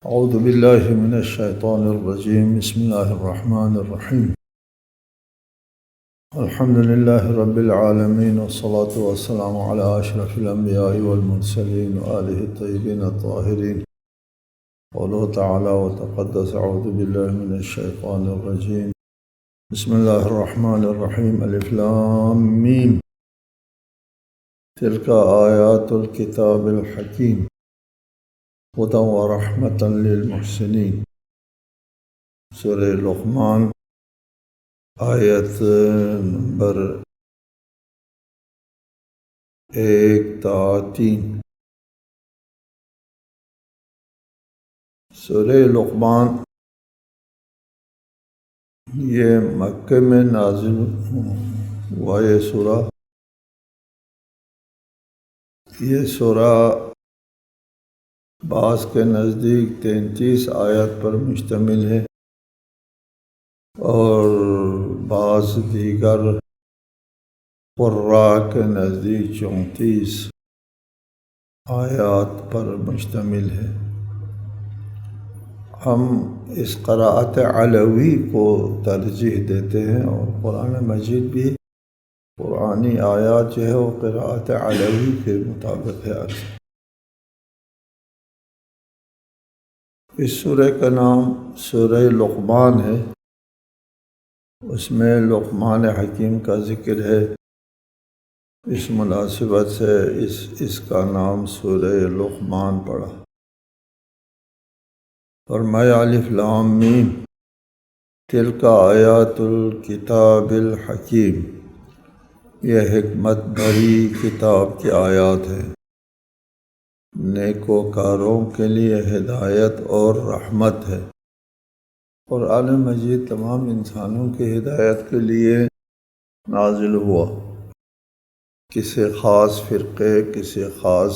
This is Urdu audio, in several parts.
اعوذ باللہ من الشیطان الرجیم بسم اللہ الرحمن الرحیم الحمد للہ رب العالمین والصلاة والسلام علی اشرف الانبیاء والمرسلین وآلہ الطیبین الطاہرین قولہ تعالی وتقدس اعوذ باللہ من الشیطان الرجیم بسم اللہ الرحمن الرحیم الف لام میم تلک آیات الکتاب الحکیم ہدی ورحمۃ للمحسنین سورہ لقمان آیت نمبر 1 تا 3۔ سورہ لقمان یہ مکہ میں نازل ہوا یہ سورہ بعض کے نزدیک 33 آیات پر مشتمل ہے اور بعض دیگر قراء کے نزدیک 34 آیات پر مشتمل ہے۔ ہم اس قراءت علوی کو ترجیح دیتے ہیں اور قرآن مجید بھی قرآنی آیات جو ہے وہ قراءت علوی کے مطابق ہے اکثر۔ اس سورہ کا نام سورہ لقمان ہے، اس میں لقمان حکیم کا ذکر ہے، اس مناسبت سے اس کا نام سورہ لقمان پڑا۔ فرمایا الف لام میم تلک آیات الکتاب الحکیم، یہ حکمت بھری کتاب کی آیات ہے، نیکوکاروں کے لیے ہدایت اور رحمت ہے۔ قرآن مجید تمام انسانوں کی ہدایت کے لیے نازل ہوا، کسی خاص فرقے، کسی خاص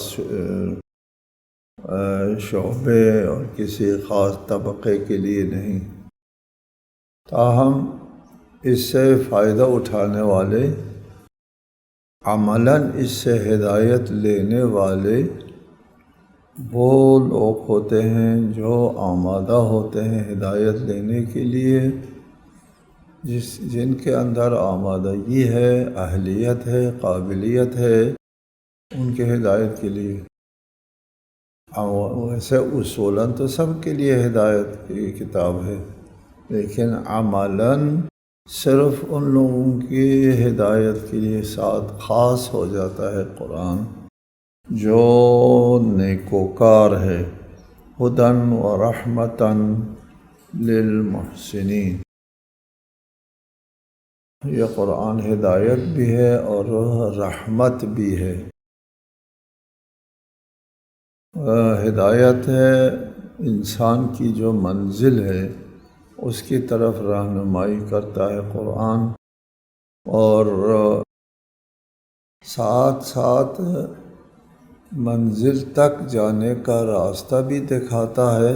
شعبے اور کسی خاص طبقے کے لیے نہیں، تاہم اس سے فائدہ اٹھانے والے، عملاً اس سے ہدایت لینے والے وہ لوگ ہوتے ہیں جو آمادہ ہوتے ہیں ہدایت لینے کے لیے، جن کے اندر آمادگی ہے، اہلیت ہے، قابلیت ہے ان کے ہدایت کے لیے۔ ویسے اصولاً تو سب کے لیے ہدایت کی کتاب ہے، لیکن عملاً صرف ان لوگوں کی ہدایت کے لیے ساتھ خاص ہو جاتا ہے قرآن جو نیکوکار ہے، ہدی ورحمۃ للمحسنین۔ یہ قرآن ہدایت بھی ہے اور رحمت بھی ہے۔ ہدایت ہے انسان کی جو منزل ہے اس کی طرف رہنمائی کرتا ہے قرآن، اور ساتھ ساتھ منزل تک جانے کا راستہ بھی دکھاتا ہے،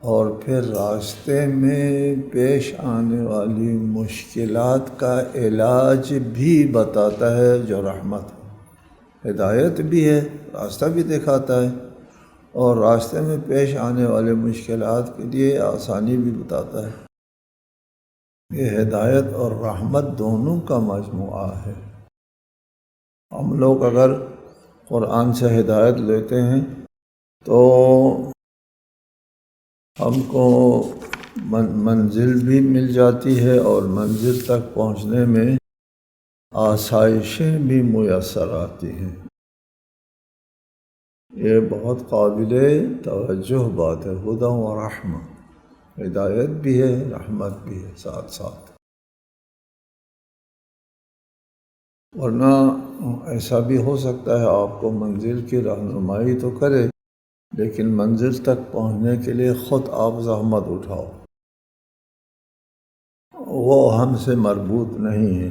اور پھر راستے میں پیش آنے والی مشکلات کا علاج بھی بتاتا ہے جو رحمت ہے۔ ہدایت بھی ہے، راستہ بھی دکھاتا ہے، اور راستے میں پیش آنے والے مشکلات کے لیے آسانی بھی بتاتا ہے۔ یہ ہدایت اور رحمت دونوں کا مجموعہ ہے۔ ہم لوگ اگر قرآن سے ہدایت لیتے ہیں تو ہم کو منزل بھی مل جاتی ہے اور منزل تک پہنچنے میں آسائشیں بھی میسر آتی ہیں۔ یہ بہت قابل توجہ بات ہے، ہدی و رحمت، ہدایت بھی ہے، رحمت بھی ہے ساتھ ساتھ۔ ورنہ ایسا بھی ہو سکتا ہے آپ کو منزل کی رہنمائی تو کرے لیکن منزل تک پہنچنے کے لیے خود آپ زحمت اٹھاؤ، وہ ہم سے مربوط نہیں ہے،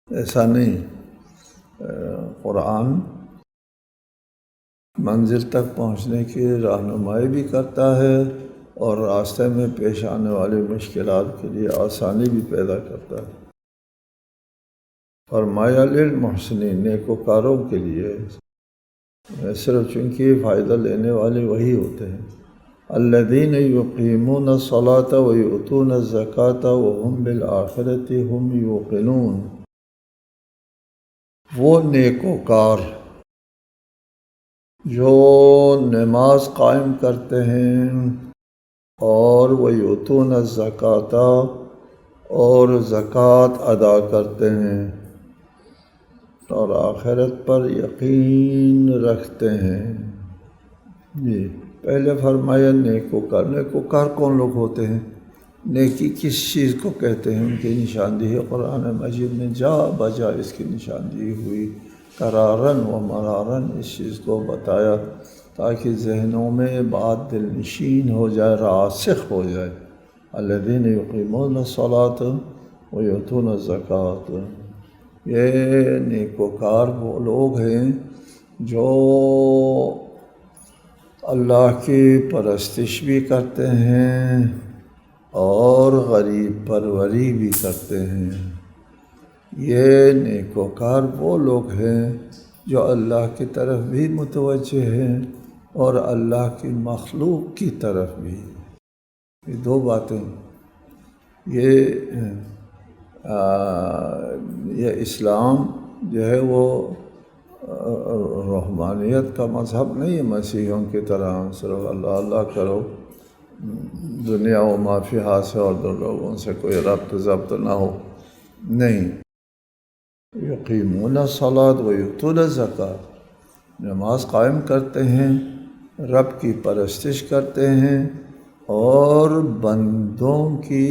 ایسا نہیں۔ قرآن منزل تک پہنچنے کی رہنمائی بھی کرتا ہے اور راستے میں پیش آنے والی مشکلات کے لیے آسانی بھی پیدا کرتا ہے۔ فرمایا للمحسنین، نیکوکاروں کے لیے۔ صرف چونکہ فائدہ لینے والے وہی ہوتے ہیں۔ الذین یقیمون الصلاۃ ویؤتون الزکاۃ وہم بالآخرۃ ہم یوقنون، وہ نیکوکار جو نماز قائم کرتے ہیں اور ویؤتون الزکاۃ اور زکوٰۃ ادا کرتے ہیں اور آخرت پر یقین رکھتے ہیں۔ جی پہلے فرمایا نیکوکار۔ نیکوکار کون لوگ ہوتے ہیں؟ نیکی کس چیز کو کہتے ہیں؟ ان کی نشاندہی قرآن مجید میں جا بجا اس کی نشاندہی ہوئی، قرارن و مرارن اس چیز کو بتایا تاکہ ذہنوں میں بات دل نشین ہو جائے، راسخ ہو جائے۔ الذین یقیمون الصلاۃ ویؤتون الزکاۃ، یہ نیکوکار وہ لوگ ہیں جو اللہ کی پرستش بھی کرتے ہیں اور غریب پروری بھی کرتے ہیں۔ یہ نیکوکار وہ لوگ ہیں جو اللہ کی طرف بھی متوجہ ہیں اور اللہ کی مخلوق کی طرف بھی۔ یہ دو باتیں، یہ اسلام جو ہے وہ رحمانیت کا مذہب نہیں ہے، مسیحیوں کی طرح صرف اللہ اللہ کرو، دنیا و ما فیہا سے اور دو لوگوں سے کوئی ربط ضبط نہ ہو، نہیں۔ یقیمون الصلاۃ ویؤتون الزکاۃ، نماز قائم کرتے ہیں، رب کی پرستش کرتے ہیں اور بندوں کی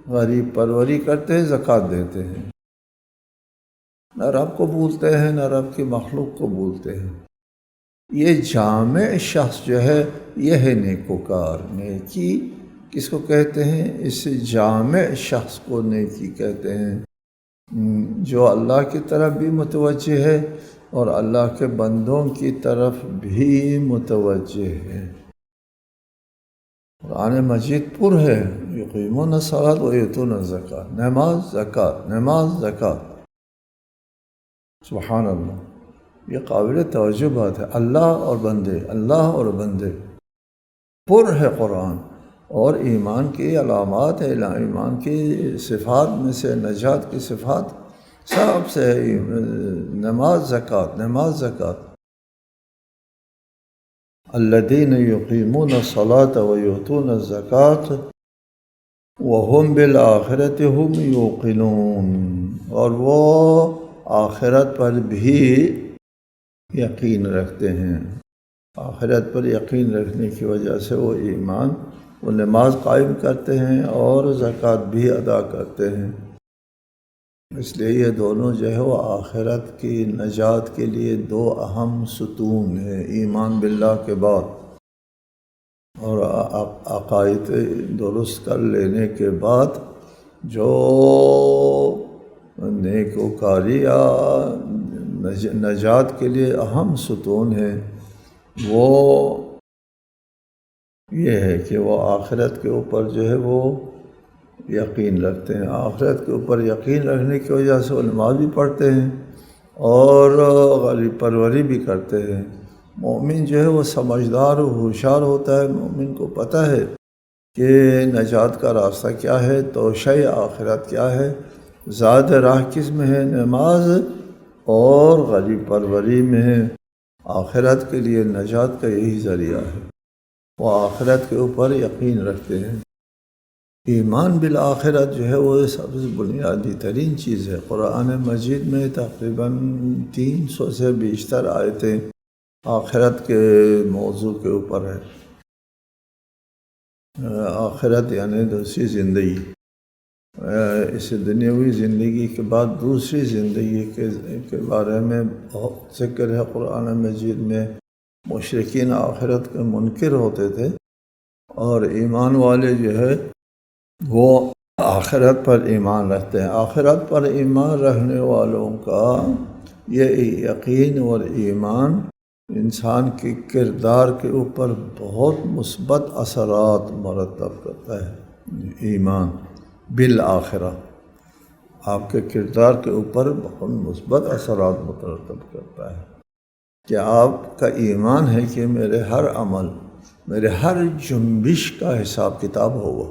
غریب پروری کرتے ہیں، زکوٰۃ دیتے ہیں۔ نہ رب کو بھولتے ہیں نہ رب کی مخلوق کو بھولتے ہیں۔ یہ جامع شخص جو ہے یہ ہے نیکوکار۔ نیکی کس کو کہتے ہیں؟ اس جامع شخص کو نیکی کہتے ہیں جو اللہ کی طرف بھی متوجہ ہے اور اللہ کے بندوں کی طرف بھی متوجہ ہے۔ قرآن مجید پر ہے یقیمون الصلاۃ ویؤتون الزکاۃ، نماز زکوٰۃ، نماز زکوٰۃ۔ سبحان اللہ، یہ قابل توجہ بات ہے۔ اللہ اور بندے، اللہ اور بندے، پر ہے قرآن۔ اور ایمان کی علامات ہے، ایمان کی صفات میں سے نجات کی صفات سب سے نماز زکوٰۃ، نماز زکوٰۃ۔ الذین یقیمون الصلاۃ ویؤتون الزکاۃ وہم بالآخرۃ ہم یوقنون، اور وہ آخرت پر بھی یقین رکھتے ہیں۔ آخرت پر یقین رکھنے کی وجہ سے وہ ایمان، وہ نماز قائم کرتے ہیں اور زکوٰۃ بھی ادا کرتے ہیں۔ اس لیے یہ دونوں جو ہے وہ آخرت کی نجات کے لیے دو اہم ستون ہیں، ایمان باللہ کے بعد اور عقائد درست کر لینے کے بعد جو نیکوکاری یا نجات کے لیے اہم ستون ہے وہ یہ ہے کہ وہ آخرت کے اوپر جو ہے وہ یقین رکھتے ہیں۔ آخرت کے اوپر یقین رکھنے کی وجہ سے وہ نماز بھی پڑھتے ہیں اور غریب پروری بھی کرتے ہیں۔ مومن جو ہے وہ سمجھدار و ہوشیار ہوتا ہے، مومن کو پتہ ہے کہ نجات کا راستہ کیا ہے، توشہ آخرت کیا ہے، زاد راہ کس میں ہے، نماز اور غریب پروری میں ہے۔ آخرت کے لیے نجات کا یہی ذریعہ ہے، وہ آخرت کے اوپر یقین رکھتے ہیں۔ ایمان بالآخرت جو ہے وہ سب سے بنیادی ترین چیز ہے۔ قرآن مجید میں تقریباً 300 سے بیشتر آیتیں آخرت کے موضوع کے اوپر ہے۔ آخرت یعنی دوسری زندگی، اس دنیاوی زندگی کے بعد دوسری زندگی کے بارے میں بہت ذکر ہے قرآن مجید میں۔ مشرکین آخرت کے منکر ہوتے تھے اور ایمان والے جو ہے وہ آخرت پر ایمان رکھتے ہیں۔ آخرت پر ایمان رکھنے والوں کا یہ یقین اور ایمان انسان کے کردار کے اوپر بہت مثبت اثرات مرتب کرتا ہے۔ ایمان بالآخرہ آپ کے کردار کے اوپر بہت مثبت اثرات مرتب کرتا ہے۔ کہ آپ کا ایمان ہے کہ میرے ہر عمل، میرے ہر جنبش کا حساب کتاب ہوگا،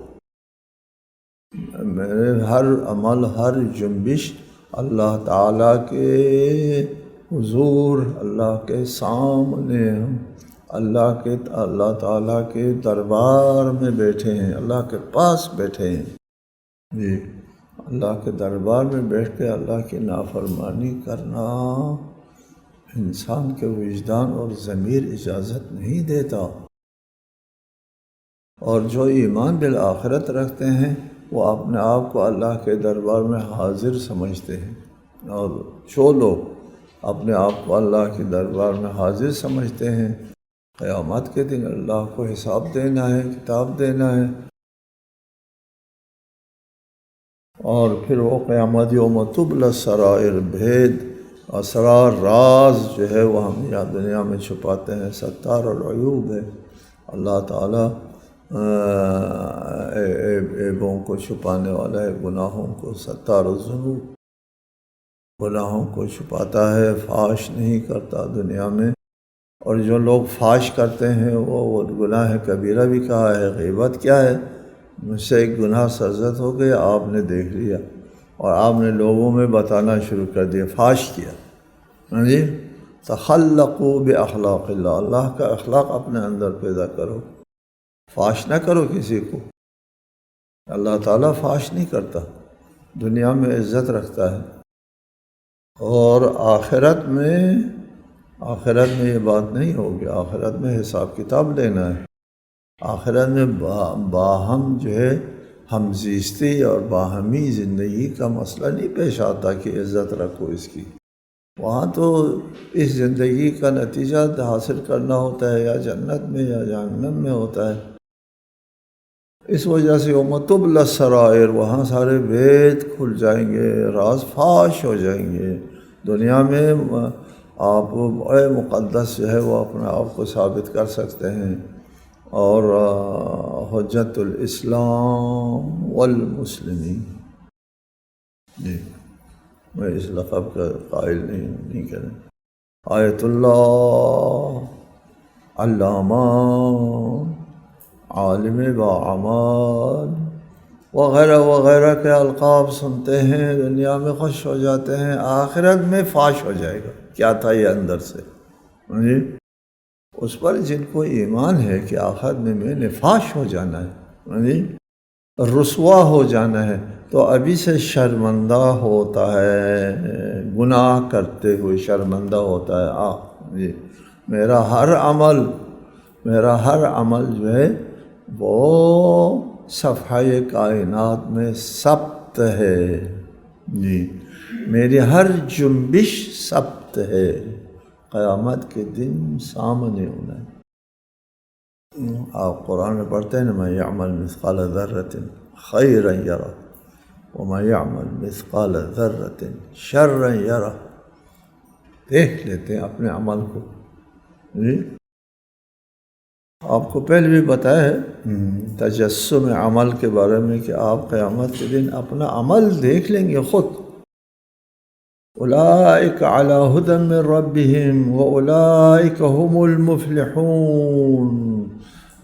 میرے ہر عمل، ہر جنبش اللہ تعالیٰ کے حضور، اللہ کے سامنے، اللہ تعالیٰ کے دربار میں بیٹھے ہیں، اللہ کے پاس بیٹھے ہیں جی۔ اللہ کے دربار میں بیٹھ کے اللہ کی نافرمانی کرنا انسان کے وجدان اور ضمیر اجازت نہیں دیتا۔ اور جو ایمان بالآخرت رکھتے ہیں وہ اپنے آپ کو اللہ کے دربار میں حاضر سمجھتے ہیں، اور جو لوگ اپنے آپ کو اللہ کے دربار میں حاضر سمجھتے ہیں، قیامت کے دن اللہ کو حساب دینا ہے، کتاب دینا ہے، اور پھر وہ قیامت یوم تبلی السرائر، بھید، اسرار، راز جو ہے وہ ہم یہاں دنیا میں چھپاتے ہیں، ستار العیوب ہے اللہ تعالیٰ، عیبوں کو چھپانے والا ہے، گناہوں کو، ستار الذنوب، گناہوں کو چھپاتا ہے، فاش نہیں کرتا دنیا میں۔ اور جو لوگ فاش کرتے ہیں وہ گناہ کبیرہ بھی کہا ہے۔ غیبت کیا ہے؟ مجھ سے ایک گناہ سرزد ہو گیا، آپ نے دیکھ لیا اور آپ نے لوگوں میں بتانا شروع کر دیا، فاش کیا جی۔ تخلقوا باخلاق اللہ، اللہ کا اخلاق اپنے اندر پیدا کرو، فاش نہ کرو کسی کو۔ اللہ تعالیٰ فاش نہیں کرتا، دنیا میں عزت رکھتا ہے، اور آخرت میں یہ بات نہیں ہوگی، آخرت میں حساب کتاب لینا ہے۔ آخرت میں باہم جو ہے ہمزیستی اور باہمی زندگی کا مسئلہ نہیں پیش آتا کہ عزت رکھو اس کی، وہاں تو اس زندگی کا نتیجہ حاصل کرنا ہوتا ہے، یا جنت میں یا جہنم میں ہوتا ہے۔ اس وجہ سے یوم تبلی السرائر، وہاں سارے بید کھل جائیں گے، راز فاش ہو جائیں گے۔ دنیا میں آپ بڑے مقدس جو ہے وہ اپنے آپ کو ثابت کر سکتے ہیں، اور حجت الاسلام والمسلمین جی، میں اس لقب کا قائل نہیں کریں، آیت اللہ، علامہ، عالم باعمال وغیرہ وغیرہ کے القاب سنتے ہیں، دنیا میں خوش ہو جاتے ہیں، آخرت میں فاش ہو جائے گا کیا تھا یہ اندر سے جی۔ اس پر جن کو ایمان ہے کہ آخرت میں نے فاش ہو جانا ہے جی، رسوا ہو جانا ہے، تو ابھی سے شرمندہ ہوتا ہے، گناہ کرتے ہوئے شرمندہ ہوتا ہے جی۔ میرا ہر عمل جو ہے وہ صفحہ کائنات میں ثبت ہے جی، میری ہر جنبش ثبت ہے، قیامت کے دن سامنے ہونا ہے۔ آپ قرآن میں پڑھتے ہیں نا، من یعمل مثقال ذرۃ خیرا یرہ ومن یعمل مثقال ذرۃ شرا یرہ، دیکھ لیتے ہیں اپنے عمل کو جی۔ آپ کو پہلے بھی بتایا ہے تجسم عمل کے بارے میں کہ آپ قیامت کے دن اپنا عمل دیکھ لیں گے خود۔ اولئک علی ھدی من ربہم واولئک ھم المفلحون،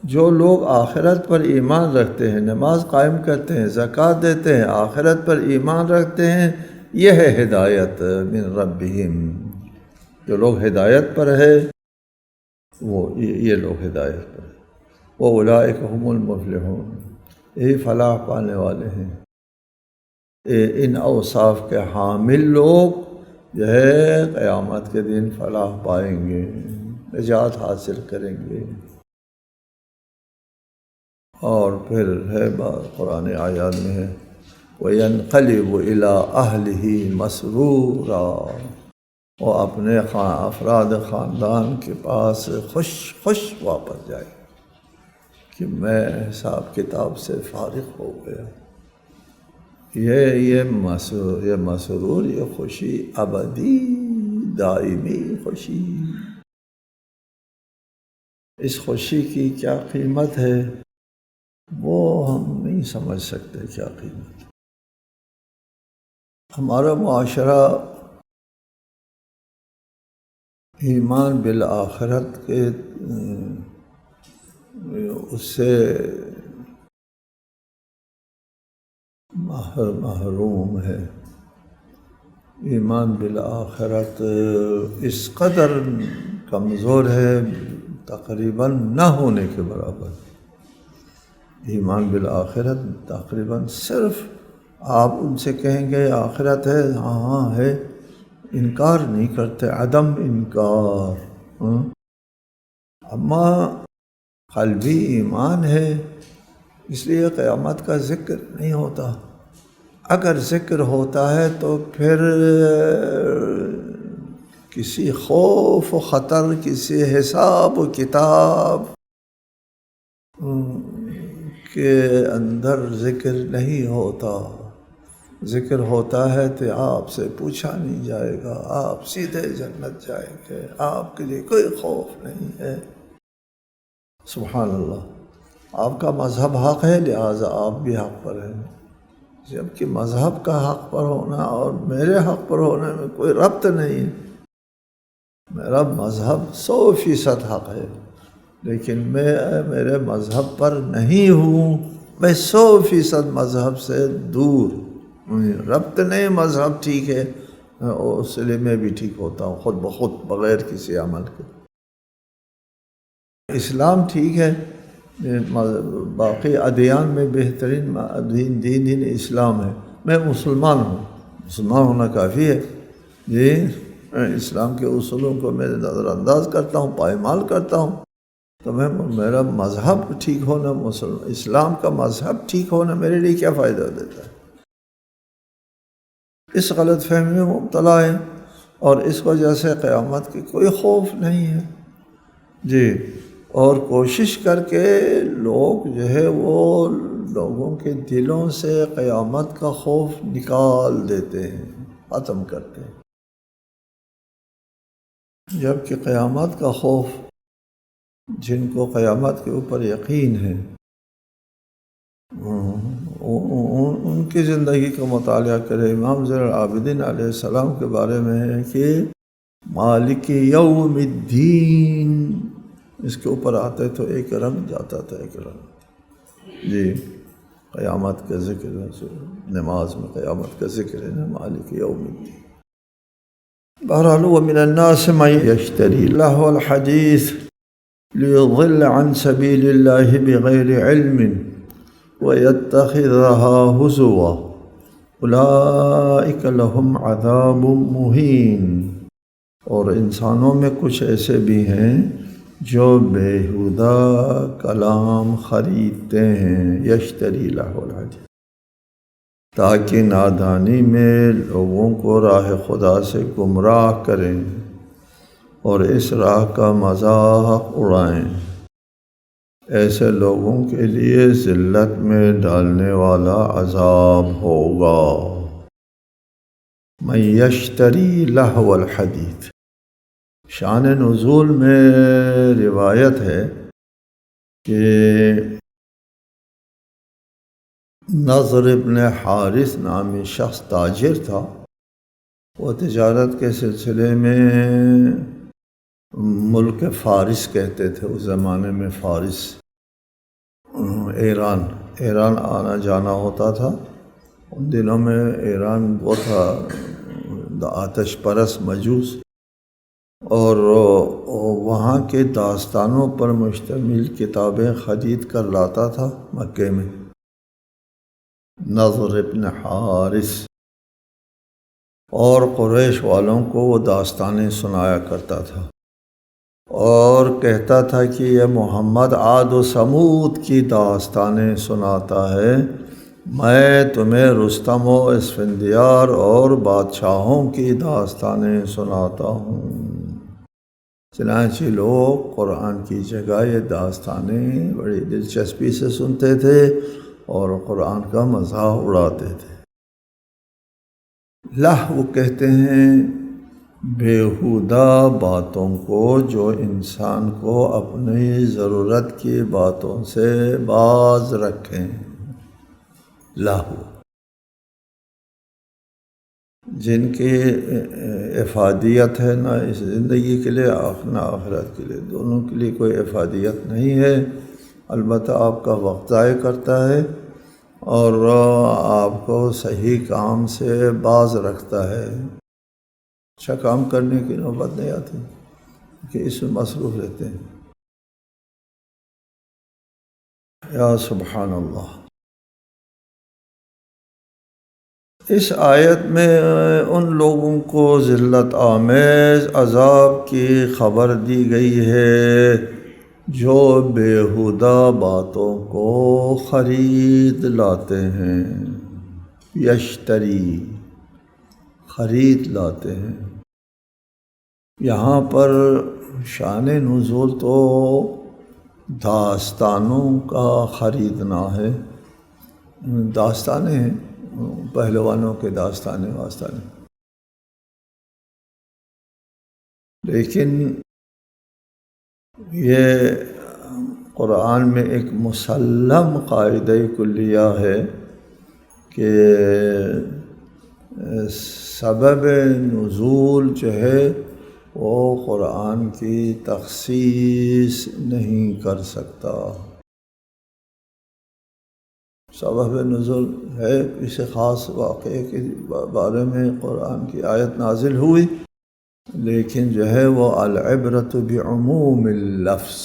جو لوگ آخرت پر ایمان رکھتے ہیں، نماز قائم کرتے ہیں، زکوٰۃ دیتے ہیں، آخرت پر ایمان رکھتے ہیں، یہ ہے ہدایت من ربہم، جو لوگ ہدایت پر ہے وہ یہ لوگ ہدایت پر ہیں، واولئک ھم المفلحون، یہی فلاح پانے والے ہیں۔ ان اوصاف کے حامل لوگ جو ہے قیامت کے دن فلاح پائیں گے، نجات حاصل کریں گے۔ اور پھر ہے بات قرآن آیات میں ہے وَيَنْقَلِبُ إِلَىٰ أَهْلِهِ مَسْرُورًا، وہ اپنے افراد خاندان کے پاس خوش واپس جائے کہ میں حساب کتاب سے فارغ ہو گیا۔ یہ مسرور، یہ خوشی ابدی دائمی خوشی، اس خوشی کی کیا قیمت ہے وہ ہم نہیں سمجھ سکتے کیا قیمت۔ ہمارا معاشرہ ایمان بالآخرت کے اس سے محروم ہے۔ ایمان بالآخرت اس قدر کمزور ہے تقریباً نہ ہونے کے برابر۔ ایمان بالآخرت تقریباً صرف آپ ان سے کہیں گے آخرت ہے، ہاں ہاں ہے، انکار نہیں کرتے، عدم انکار۔ اما قلبی ایمان ہے، اس لیے قیامت کا ذکر نہیں ہوتا۔ اگر ذکر ہوتا ہے تو پھر کسی خوف و خطر، کسی حساب و کتاب کے اندر ذکر نہیں ہوتا۔ ذکر ہوتا ہے تو آپ سے پوچھا نہیں جائے گا، آپ سیدھے جنت جائیں گے، آپ کے لیے کوئی خوف نہیں ہے۔ سبحان اللہ۔ آپ کا مذہب حق ہے، لہٰذا آپ بھی حق پر ہیں، جبکہ مذہب کا حق پر ہونا اور میرے حق پر ہونے میں کوئی ربط نہیں ہے۔ میرا مذہب 100% حق ہے، لیکن میں میرے مذہب پر نہیں ہوں، میں 100% مذہب سے دور۔ ربط نہیں، مذہب ٹھیک ہے، اس لیے میں بھی ٹھیک ہوتا ہوں خود بخود بغیر کسی عمل کے۔ اسلام ٹھیک ہے، باقی ادیان میں بہترین دین اسلام ہے، میں مسلمان ہوں، مسلمان ہونا کافی ہے جی۔ اسلام کے اصولوں کو میں نظر انداز کرتا ہوں، پائمال کرتا ہوں، تو میرا مذہب ٹھیک ہونا، اسلام کا مذہب ٹھیک ہونا میرے لیے کیا فائدہ دیتا ہے؟ اس غلط فہمی میں مبتلا ہے، اور اس وجہ سے قیامت کی کوئی خوف نہیں ہے جی۔ اور کوشش کر کے لوگ جو ہے وہ لوگوں کے دلوں سے قیامت کا خوف نکال دیتے ہیں، ختم کرتے ہیں، جبکہ قیامت کا خوف جن کو قیامت کے اوپر یقین ہے ان کی زندگی کا مطالعہ کرے۔ امام زین العابدین علیہ السلام کے بارے میں ہے کہ مالک یوم الدین، اس کے اوپر آتے تو ایک رنگ جاتا تھا، ایک رنگ جی۔ قیامت کا ذکر ہے، نماز میں قیامت کا ذکر ہے نا، مالک یوم الدین۔ بہرحال ومن الناس من یشتری لہو الحدیث لیضل عن سبیل اللہ بغیر علم وَيَتَّخِذَهَا هُزُوًا أُولَٰئِكَ لَهُمْ عَذَابٌ مُّهِینٌ۔ اور انسانوں میں کچھ ایسے بھی ہیں جو بیہودہ کلام خریدتے ہیں، یشتری لہو الحدیث، تاکہ نادانی میں لوگوں کو راہ خدا سے گمراہ کریں اور اس راہ کا مذاق اڑائیں۔ ایسے لوگوں کے لیے ذلت میں ڈالنے والا عذاب ہوگا۔ من یشتری لہو الحدیث، شان نزول میں روایت ہے کہ نضر ابن حارث نامی شخص تاجر تھا، وہ تجارت کے سلسلے میں ملک فارس کہتے تھے اس زمانے میں، فارس ایران آنا جانا ہوتا تھا ان دنوں میں۔ ایران وہ تھا آتش پرست مجوس، اور وہاں کے داستانوں پر مشتمل کتابیں خرید کر لاتا تھا مکے میں نضر ابن حارث، اور قریش والوں کو وہ داستانیں سنایا کرتا تھا، اور کہتا تھا کہ یہ محمد عاد و سمود کی داستانیں سناتا ہے، میں تمہیں رستم و اسفندیار اور بادشاہوں کی داستانیں سناتا ہوں۔ چنانچہ لوگ قرآن کی جگہ یہ داستانیں بڑی دلچسپی سے سنتے تھے اور قرآن کا مذاق اڑاتے تھے۔ لہو کہتے ہیں بیہودہ باتوں کو جو انسان کو اپنی ضرورت کی باتوں سے باز رکھیں، لہو۔ جن کی افادیت ہے نہ اس زندگی کے لیے نہ آخرت کے لیے، دونوں کے لیے کوئی افادیت نہیں ہے، البتہ آپ کا وقت ضائع کرتا ہے اور آپ کو صحیح کام سے باز رکھتا ہے، اچھا کام کرنے کی نوبت نہیں آتی کہ اس میں مصروف رہتے ہیں۔ یا سبحان اللہ۔ اس آیت میں ان لوگوں کو ذلت آمیز عذاب کی خبر دی گئی ہے جو بیہودہ باتوں کو خرید لاتے ہیں، یشتری، خرید لاتے ہیں۔ یہاں پر شان نزول تو داستانوں کا خریدنا ہے، داستانیں ہیں، پہلوانوں کے داستانیں واسطانے، لیکن یہ قرآن میں ایک مسلم قاعدہ کلیہ ہے کہ سبب نزول جو ہے وہ قرآن کی تخصیص نہیں کر سکتا۔ سبب نزول ہے کسی خاص واقعے کے بارے میں قرآن کی آیت نازل ہوئی، لیکن جو ہے وہ العبرۃ بعموم اللفظ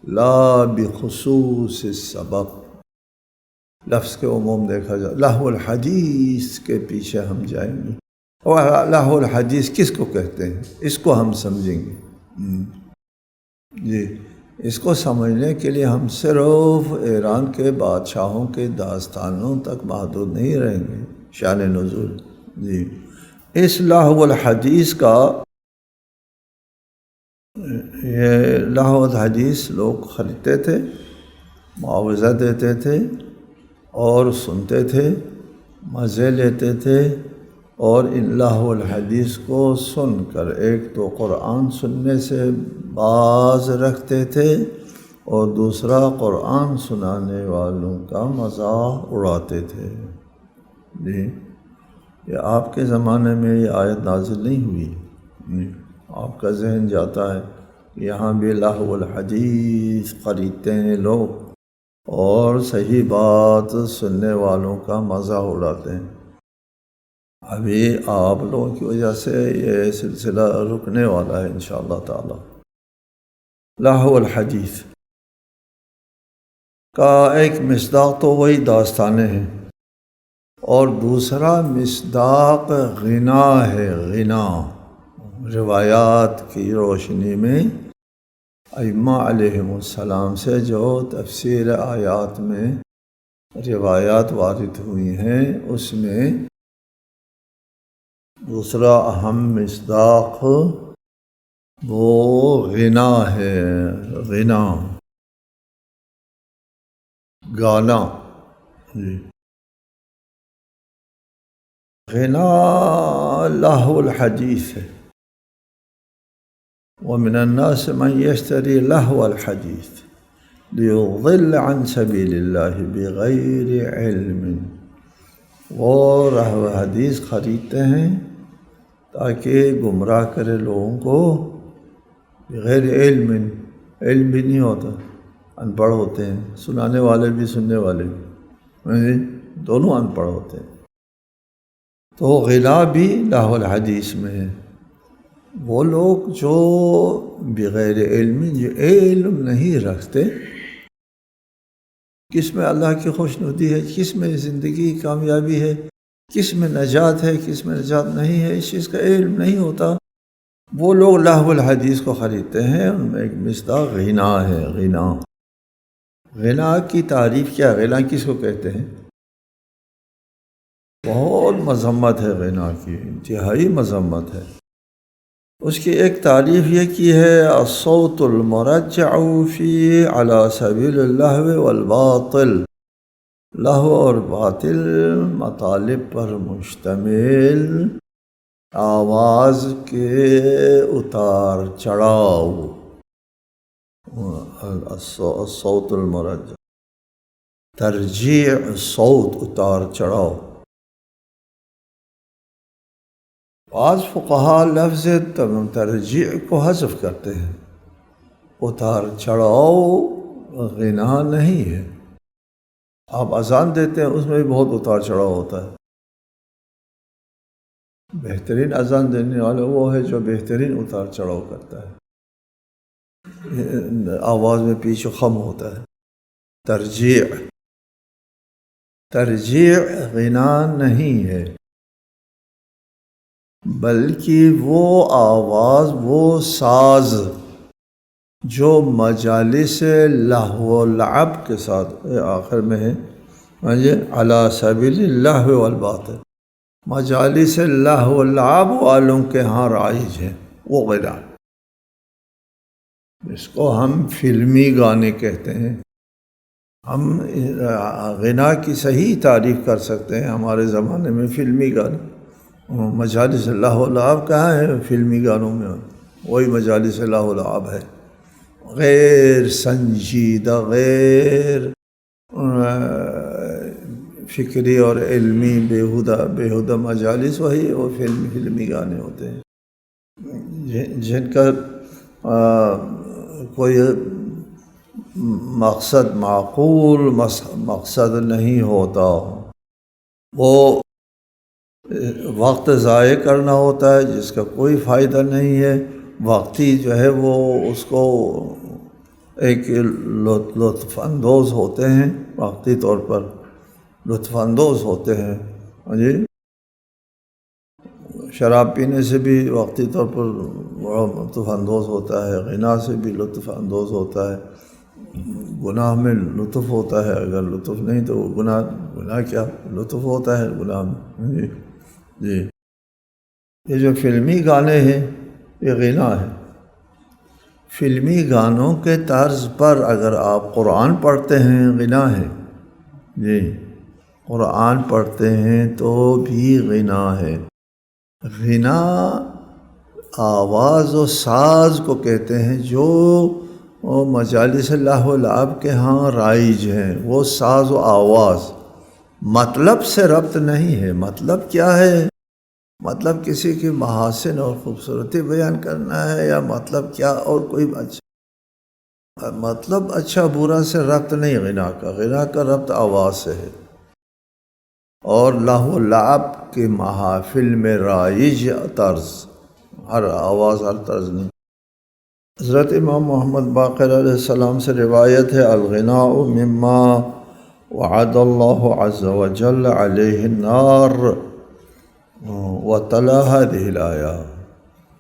لا بخصوص السبب، لفظ کے عموم دیکھا جائے۔ لہو الحدیث کے پیچھے ہم جائیں گے، اور لہو الحدیث کس کو کہتے ہیں اس کو ہم سمجھیں گے۔ جی، اس کو سمجھنے کے لیے ہم صرف ایران کے بادشاہوں کے داستانوں تک محدود نہیں رہیں گے۔ شان نزول، جی، اس لہو الحدیث کا، یہ لہو الحدیث لوگ خریدتے تھے، معاوضہ دیتے تھے اور سنتے تھے، مزے لیتے تھے، اور ان لہو الحدیث کو سن کر ایک تو قرآن سننے سے باز رکھتے تھے اور دوسرا قرآن سنانے والوں کا مذاق اڑاتے تھے۔ جی، یہ آپ کے زمانے میں یہ آیت نازل نہیں ہوئی، آپ کا ذہن جاتا ہے یہاں بھی لہو الحدیث خریدتے ہیں لوگ اور صحیح بات سننے والوں کا مزہ اڑاتے ہیں۔ ابھی آپ لوگوں کی وجہ سے یہ سلسلہ رکنے والا ہے انشاءاللہ تعالی۔ لہو الحدیث کا ایک مصداق تو وہی داستانیں ہیں، اور دوسرا مصداق غنا ہے، غنا۔ روایات کی روشنی میں ائمہ علیہم السلام سے جو تفسیر آیات میں روایات وارد ہوئی ہیں، اس میں دوسرا اہم مصداق وہ غنا ہے، غنا، گانا۔ جی، غنا لہو الحدیث ہے۔ ومن الناس من يشتري لهو الحديث ليضل عن سبيل الله بغير علم، وہ لہو حدیث خریدتے ہیں تاکہ گمراہ کرے لوگوں کو، بغیر علم، علم بھی نہیں ہوتا، ان پڑھ ہوتے ہیں، سنانے والے بھی سننے والے بھی، دونوں ان پڑھ ہوتے ہیں۔ تو غلا بھی لہو الحدیث میں ہے۔ وہ لوگ جو بغیر علم، جو علم نہیں رکھتے، کس میں اللہ کی خوشنودی ہے، کس میں زندگی کی کامیابی ہے، کس میں نجات ہے، کس میں نجات نہیں ہے، اس چیز کا علم نہیں ہوتا، وہ لوگ لہو الحدیث کو خریدتے ہیں۔ ان میں ایک مصداق غنا ہے، غنا۔ غنا کی تعریف کیا، غنا کس کو کہتے ہیں؟ بہت مذمت ہے غنا کی، انتہائی مذمت ہے۔ اس کی ایک تعریف یہ کی ہے، الصوت المرجع فی علی سبیل اللہو والباطل، لہو اور باطل مطالب پر مشتمل آواز کے اتار چڑھاؤ، الصوت المرجع، ترجیع صوت، اتار چڑھاؤ۔ بعض فقہا لفظ ترجیع کو حذف کرتے ہیں، اتار چڑھاؤ غنا نہیں ہے۔ آپ اذان دیتے ہیں، اس میں بھی بہت اتار چڑھاؤ ہوتا ہے۔ بہترین اذان دینے والا وہ ہے جو بہترین اتار چڑھاؤ کرتا ہے، آواز میں پیچ و خم ہوتا ہے۔ ترجیع غنا نہیں ہے، بلکہ وہ آواز، وہ ساز جو مجالس لہو و لعب کے ساتھ آخر میں ہے علی سبیل اللہو والباطل، مجالس لہو و لعب والوں کے ہاں رائج ہے وہ غنا۔ اس کو ہم فلمی گانے کہتے ہیں۔ ہم غنا کی صحیح تعریف کر سکتے ہیں ہمارے زمانے میں فلمی گانے۔ مجالس لہو و لعب کہاں ہے فلمی گانوں میں؟ وہی مجالس لہو و لعب ہے، غیر سنجیدہ، غیر فکری اور علمی بیہودہ مجالس، وہی وہ فلمی گانے ہوتے ہیں جن کا کوئی مقصد، معقول مقصد نہیں ہوتا۔ وہ وقت ضائع کرنا ہوتا ہے جس کا کوئی فائدہ نہیں ہے، وقتی جو ہے وہ اس کو ایک لطف اندوز ہوتے ہیں، وقتی طور پر لطف اندوز ہوتے ہیں۔ جی، شراب پینے سے بھی وقتی طور پر بڑا لطف اندوز ہوتا ہے، غنا سے بھی لطف اندوز ہوتا ہے، گناہ میں لطف ہوتا ہے، اگر لطف نہیں تو گناہ کیا لطف ہوتا ہے گناہ میں۔ جی، یہ جو فلمی گانے ہیں یہ غنا ہے۔ فلمی گانوں کے طرز پر اگر آپ قرآن پڑھتے ہیں غنا ہے۔ جی، قرآن پڑھتے ہیں تو بھی غنا ہے۔ غنا آواز و ساز کو کہتے ہیں جو مجالس لہو و لعب کے ہاں رائج ہیں، وہ ساز و آواز مطلب سے ربط نہیں ہے۔ مطلب کیا ہے؟ مطلب کسی کی محاسن اور خوبصورتی بیان کرنا ہے، یا مطلب کیا اور کوئی مطلب اچھا برا سے ربط نہیں غنا کا ربط آواز سے ہے۔ اور لہو و لعب کے محافل میں رائج طرز، ہر آواز ہر طرز نہیں۔ حضرت امام محمد باقر علیہ السلام سے روایت ہے، الغناء مما وعد اللہ عز وجل علیہ النار وتلا هذه الآیہ،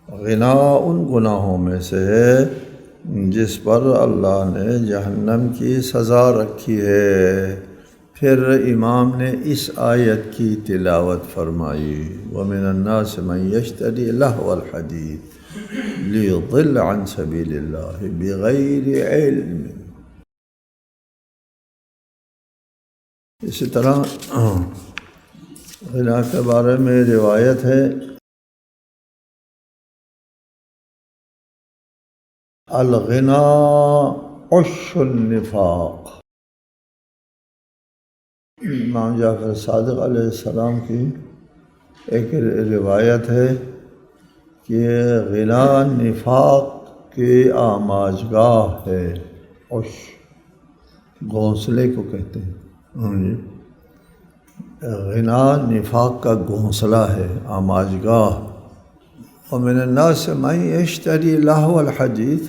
غنا ان گناہوں میں سے ہے جس پر اللہ نے جہنم کی سزا رکھی ہے۔ پھر امام نے اس آیت کی تلاوت فرمائی، وَمِنَ النَّاسِ مَن يَشْتَرِي لَهْوَ الْحَدِيثِ لِيُضِلَّ عَن سَبِيلِ اللَّهِ بِغَيْرِ عِلْمٍ۔ اسی طرح غنا کے بارے میں روایت ہے، الغنا عش النفاق۔ امام جعفر صادق علیہ السلام کی ایک روایت ہے کہ غنا نفاق کی آماجگاہ ہے۔ عش گھونسلے کو کہتے ہیں۔ غنا نفاق کا گھونسلہ ہے، آماجگاہ۔ ومن الناس من یشتری لہو الحدیث،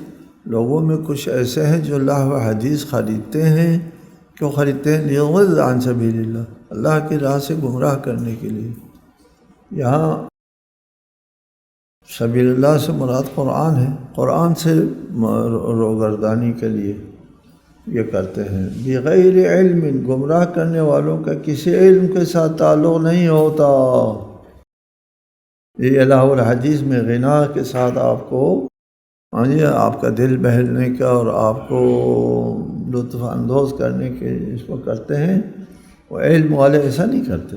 لوگوں میں کچھ ایسے ہیں جو لہو حدیث خریدتے ہیں۔ کیوں خریدتے ہیں؟ لیضل عن سبیل اللہ، اللہ کی راہ سے گمراہ کرنے کے لیے۔ یہاں سبیل اللہ سے مراد قرآن ہے، قرآن سے روگردانی کے لیے یہ کرتے ہیں۔ بغیر علم، گمراہ کرنے والوں کا کسی علم کے ساتھ تعلق نہیں ہوتا۔ یہ لہو الحدیث میں غنا کے ساتھ آپ کو آپ کا دل بہلنے کا اور آپ کو لطف اندوز کرنے کے اس کو کرتے ہیں، وہ علم والے ایسا نہیں کرتے۔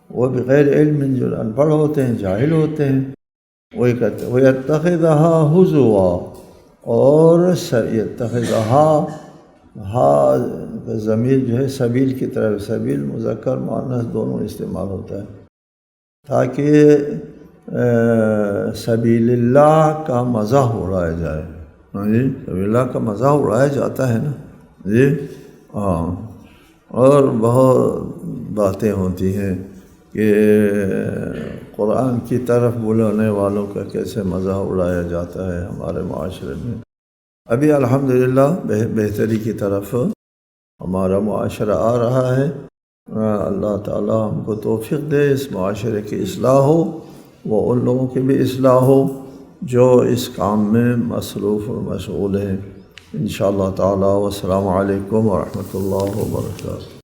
وہ بغیر علم، جو ان پڑھ ہوتے ہیں، جاہل ہوتے ہیں، وہی کرتے ہیں۔ وَيَتَّخِذَهَا هُزُوًا، اور یتخذها ضمیر جو ہے سبیل کی طرف، سبیل مذکر مؤنث دونوں استعمال ہوتا ہے، تاکہ سبیل اللہ کا مزاح اڑایا جائے. ہاں جی، سبیل اللہ کا مزاح اڑایا جاتا ہے نا جی. ہاں، اور بہت باتیں ہوتی ہیں کہ قرآن کی طرف بلانے والوں کا کیسے مزاح اڑایا جاتا ہے ہمارے معاشرے میں. ابھی الحمدللہ بہتری کی طرف ہمارا معاشرہ آ رہا ہے. اللہ تعالی ہم کو توفیق دے اس معاشرے کی اصلاح ہو، وہ ان لوگوں کی بھی اصلاح ہو جو اس کام میں مصروف اور مشغول ہیں. انشاءاللہ تعالی. والسلام علیکم ورحمۃ اللہ وبرکاتہ.